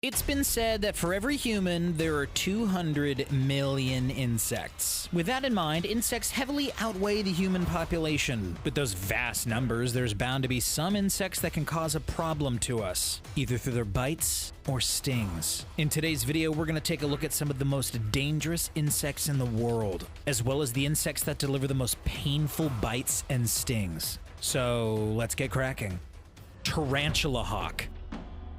It's been said that for every human, there are 200 million insects. With that in mind, insects heavily outweigh the human population. With those vast numbers, there's bound to be some insects that can cause a problem to us, either through their bites or stings. In today's video, we're going to take a look at some of the most dangerous insects in the world, as well as the insects that deliver the most painful bites and stings. So let's get cracking. Tarantula hawk.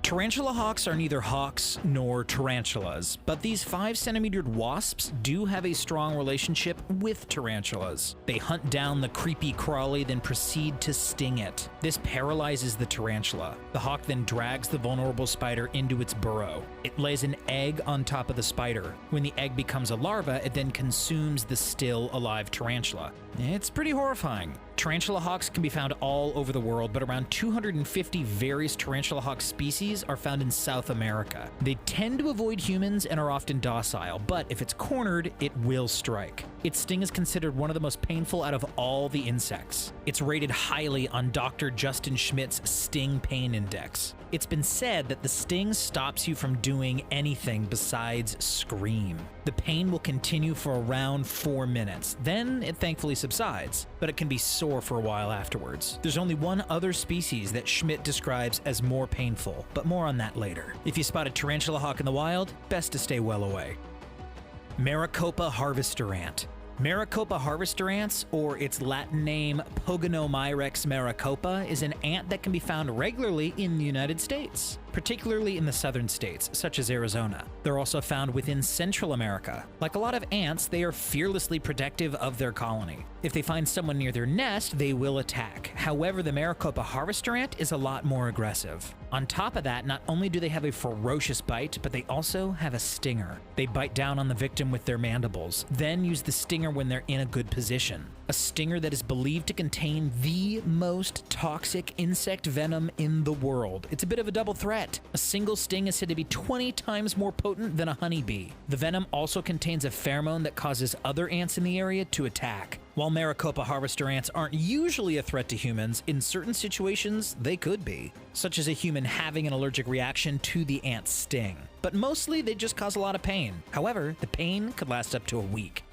Tarantula hawks are neither hawks nor tarantulas, but these 5-centimetered wasps do have a strong relationship with tarantulas. They hunt down the creepy crawly, then proceed to sting it. This paralyzes the tarantula. The hawk then drags the vulnerable spider into its burrow. It lays an egg on top of the spider. When the egg becomes a larva, it then consumes the still alive tarantula. It's pretty horrifying. Tarantula hawks can be found all over the world, but around 250 various tarantula hawk species are found in South America. They tend to avoid humans and are often docile, but if it's cornered, it will strike. Its sting is considered one of the most painful out of all the insects. It's rated highly on Dr. Justin Schmidt's Sting Pain Index. It's been said that the sting stops you from doing anything besides scream. The pain will continue for around 4 minutes. Then it thankfully subsides, but it can be sore for a while afterwards. There's only one other species that Schmidt describes as more painful, but more on that later. If you spot a tarantula hawk in the wild, best to stay well away. Maricopa harvester ant. Maricopa harvester ants, or its Latin name Pogonomyrex maricopa, is an ant that can be found regularly in the United States, particularly in the southern states, such as Arizona. They're also found within Central America. Like a lot of ants, they are fearlessly protective of their colony. If they find someone near their nest, they will attack. However, the Maricopa harvester ant is a lot more aggressive. On top of that, not only do they have a ferocious bite, but they also have a stinger. They bite down on the victim with their mandibles, then use the stinger when they're in a good position. A stinger that is believed to contain the most toxic insect venom in the world. It's a bit of a double threat. A single sting is said to be 20 times more potent than a honeybee. The venom also contains a pheromone that causes other ants in the area to attack. While Maricopa harvester ants aren't usually a threat to humans, in certain situations they could be, such as a human having an allergic reaction to the ant's sting. But mostly they just cause a lot of pain. However, the pain could last up to a week.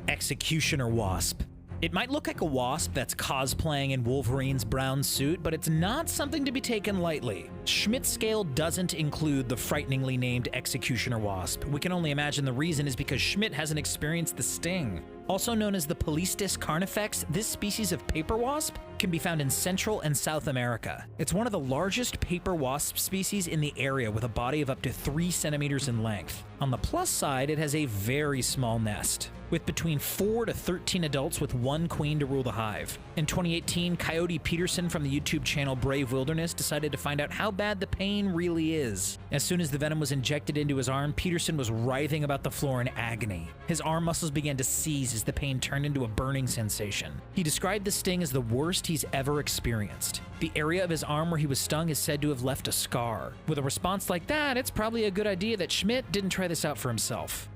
Executioner wasp. It might look like a wasp that's cosplaying in Wolverine's brown suit, but it's not something to be taken lightly. Schmidt's scale doesn't include the frighteningly named executioner wasp. We can only imagine the reason is because Schmidt hasn't experienced the sting. Also known as the Polistes carnifex, this species of paper wasp can be found in Central and South America. It's one of the largest paper wasp species in the area, with a body of up to 3 centimeters in length. On the plus side, it has a very small nest, with between 4 to 13 adults with 1 queen to rule the hive. In 2018, Coyote Peterson from the YouTube channel Brave Wilderness decided to find out how bad the pain really is. As soon as the venom was injected into his arm, Peterson was writhing about the floor in agony. His arm muscles began to seize as the pain turned into a burning sensation. He described the sting as the worst he's ever experienced. The area of his arm where he was stung is said to have left a scar. With a response like that, it's probably a good idea that Schmidt didn't try this out for himself.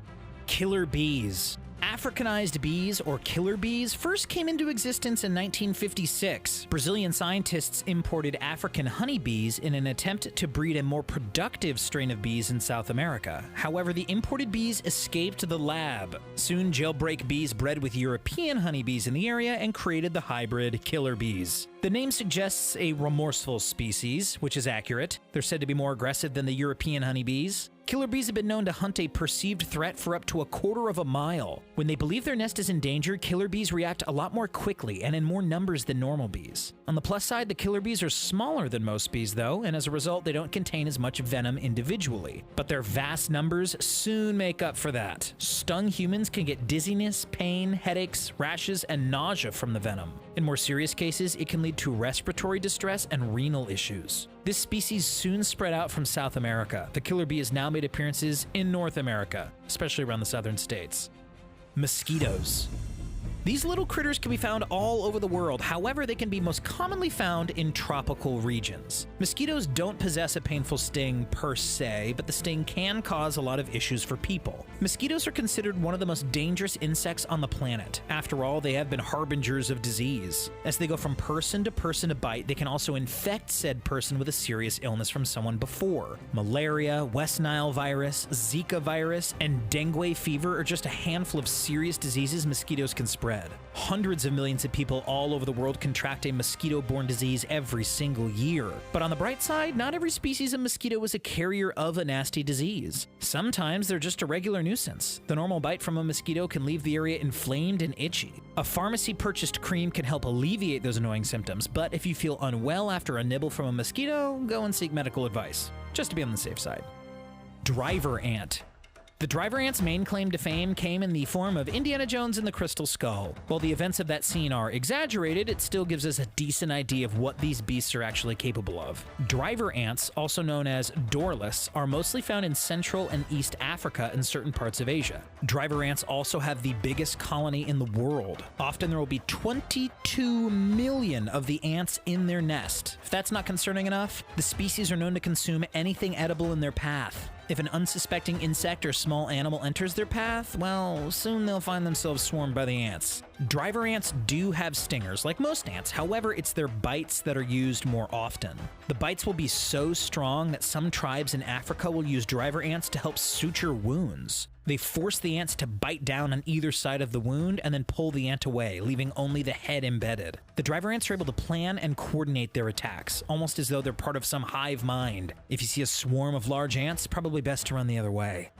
Killer bees. Africanized bees, or killer bees, first came into existence in 1956. Brazilian scientists imported African honeybees in an attempt to breed a more productive strain of bees in South America. However, the imported bees escaped the lab. Soon, jailbreak bees bred with European honeybees in the area and created the hybrid killer bees. The name suggests a remorseful species, which is accurate. They're said to be more aggressive than the European honeybees. Killer bees have been known to hunt a perceived threat for up to a quarter of a mile. When they believe their nest is in danger, killer bees react a lot more quickly and in more numbers than normal bees. On the plus side, the killer bees are smaller than most bees though, and as a result, they don't contain as much venom individually. But their vast numbers soon make up for that. Stung humans can get dizziness, pain, headaches, rashes, and nausea from the venom. In more serious cases, it can lead to respiratory distress and renal issues. This species soon spread out from South America. The killer bee has now made appearances in North America, especially around the southern states. Mosquitoes. These little critters can be found all over the world, however, they can be most commonly found in tropical regions. Mosquitoes don't possess a painful sting per se, but the sting can cause a lot of issues for people. Mosquitoes are considered one of the most dangerous insects on the planet. After all, they have been harbingers of disease. As they go from person to bite, they can also infect said person with a serious illness from someone before. Malaria, West Nile virus, Zika virus, and dengue fever are just a handful of serious diseases mosquitoes can spread. Hundreds of millions of people all over the world contract a mosquito-borne disease every single year. But on the bright side, not every species of mosquito is a carrier of a nasty disease. Sometimes they're just a regular nuisance. The normal bite from a mosquito can leave the area inflamed and itchy. A pharmacy-purchased cream can help alleviate those annoying symptoms, but if you feel unwell after a nibble from a mosquito, go and seek medical advice, just to be on the safe side. Driver ant. The driver ant's main claim to fame came in the form of Indiana Jones and the Crystal Skull. While the events of that scene are exaggerated, it still gives us a decent idea of what these beasts are actually capable of. Driver ants, also known as Dorlus, are mostly found in Central and East Africa and certain parts of Asia. Driver ants also have the biggest colony in the world. Often there will be 22 million of the ants in their nest. If that's not concerning enough, the species are known to consume anything edible in their path. If an unsuspecting insect or small animal enters their path, well, soon they'll find themselves swarmed by the ants. Driver ants do have stingers, like most ants, however, it's their bites that are used more often. The bites will be so strong that some tribes in Africa will use driver ants to help suture wounds. They force the ants to bite down on either side of the wound and then pull the ant away, leaving only the head embedded. The driver ants are able to plan and coordinate their attacks, almost as though they're part of some hive mind. If you see a swarm of large ants, probably best to run the other way.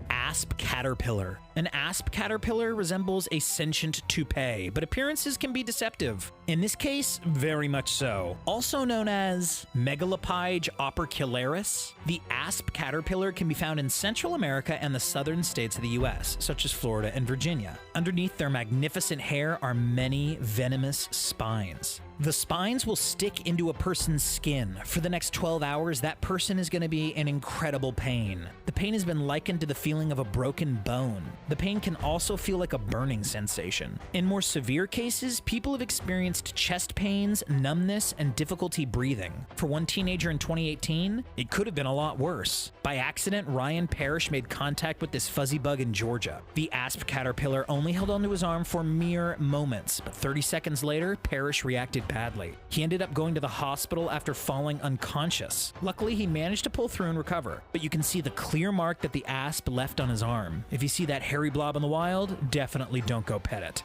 Asp caterpillar. An asp caterpillar resembles a sentient toupee, but appearances can be deceptive. In this case, very much so. Also known as Megalopyge opercularis, the asp caterpillar can be found in Central America and the southern states of the US, such as Florida and Virginia. Underneath their magnificent hair are many venomous spines. The spines will stick into a person's skin. For the next 12 hours, that person is going to be in incredible pain. The pain has been likened to the feeling of a broken bone. The pain can also feel like a burning sensation. In more severe cases, people have experienced chest pains, numbness, and difficulty breathing. For one teenager in 2018, it could have been a lot worse. By accident, Ryan Parrish made contact with this fuzzy bug in Georgia. The asp caterpillar only held onto his arm for mere moments, but 30 seconds later, Parrish reacted badly. He ended up going to the hospital after falling unconscious. Luckily, he managed to pull through and recover, but you can see the clear mark that the asp left on his arm. If you see that hairy blob in the wild, definitely don't go pet it.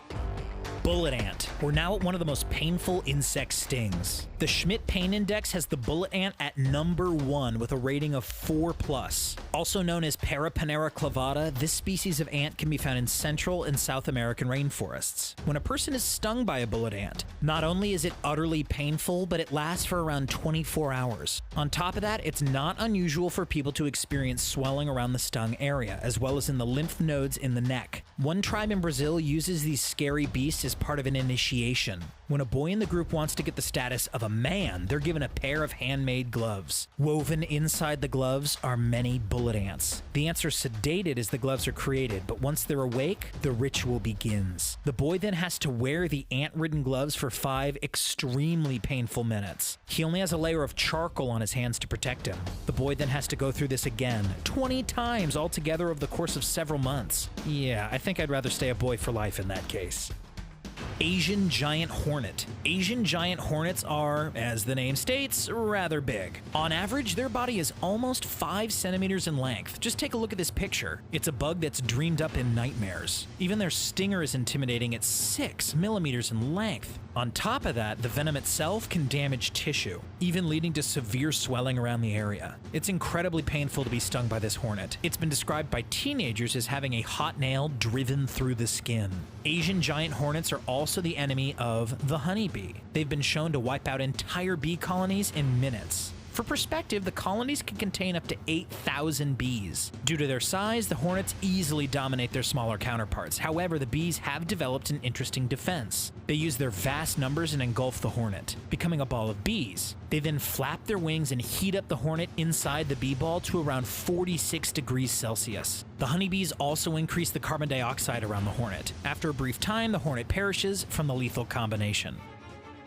Bullet ant. We're now at one of the most painful insect stings. The Schmidt Pain Index has the bullet ant at number 1 with a rating of 4+. Also known as Paraponera clavata, this species of ant can be found in Central and South American rainforests. When a person is stung by a bullet ant, not only is it utterly painful, but it lasts for around 24 hours. On top of that, it's not unusual for people to experience swelling around the stung area, as well as in the lymph nodes in the neck. One tribe in Brazil uses these scary beasts as part of an initiation. When a boy in the group wants to get the status of a man, they're given a pair of handmade gloves. Woven inside the gloves are many bullet ants. The ants are sedated as the gloves are created, but once they're awake, the ritual begins. The boy then has to wear the ant-ridden gloves for 5 extremely painful minutes. He only has a layer of charcoal on his hands to protect him. The boy then has to go through this again, 20 times altogether over the course of several months. Yeah, I think I'd rather stay a boy for life in that case. Asian giant hornet. Asian giant hornets are, as the name states, rather big. On average, their body is almost 5 centimeters in length. Just take a look at this picture. It's a bug that's dreamed up in nightmares. Even their stinger is intimidating at 6 millimeters in length. On top of that, the venom itself can damage tissue, even leading to severe swelling around the area. It's incredibly painful to be stung by this hornet. It's been described by teenagers as having a hot nail driven through the skin. Asian giant hornets are also the enemy of the honeybee. They've been shown to wipe out entire bee colonies in minutes. For perspective, the colonies can contain up to 8,000 bees. Due to their size, the hornets easily dominate their smaller counterparts. However, the bees have developed an interesting defense. They use their vast numbers and engulf the hornet, becoming a ball of bees. They then flap their wings and heat up the hornet inside the bee ball to around 46 degrees Celsius. The honeybees also increase the carbon dioxide around the hornet. After a brief time, the hornet perishes from the lethal combination.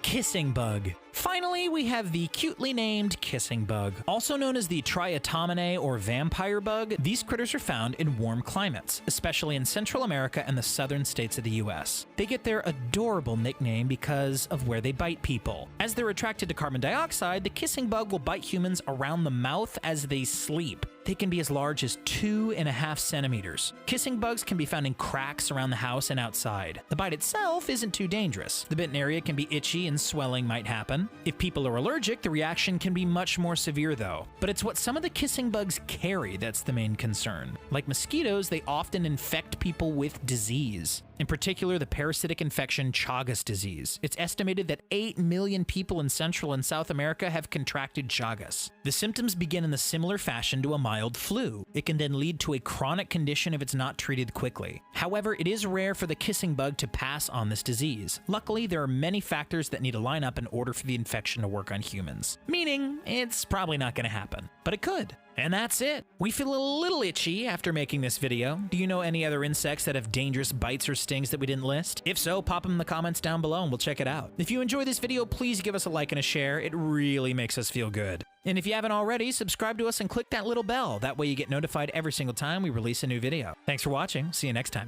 Kissing bug. Finally, we have the cutely named kissing bug. Also known as the Triatomine or vampire bug, these critters are found in warm climates, especially in Central America and the southern states of the US. They get their adorable nickname because of where they bite people. As they're attracted to carbon dioxide, the kissing bug will bite humans around the mouth as they sleep. They can be as large as 2.5 centimeters. Kissing bugs can be found in cracks around the house and outside. The bite itself isn't too dangerous. The bitten area can be itchy and swelling might happen. If people are allergic, the reaction can be much more severe though. But it's what some of the kissing bugs carry that's the main concern. Like mosquitoes, they often infect people with disease. In particular, the parasitic infection Chagas disease. It's estimated that 8 million people in Central and South America have contracted Chagas. The symptoms begin in a similar fashion to a mild flu. It can then lead to a chronic condition if it's not treated quickly. However, it is rare for the kissing bug to pass on this disease. Luckily, there are many factors that need to line up in order for the infection to work on humans. Meaning, it's probably not going to happen. But it could. And that's it. We feel a little itchy after making this video. Do you know any other insects that have dangerous bites or stings that we didn't list? If so, pop them in the comments down below and we'll check it out. If you enjoy this video, please give us a like and a share. It really makes us feel good. And if you haven't already, subscribe to us and click that little bell. That way you get notified every single time we release a new video. Thanks for watching. See you next time.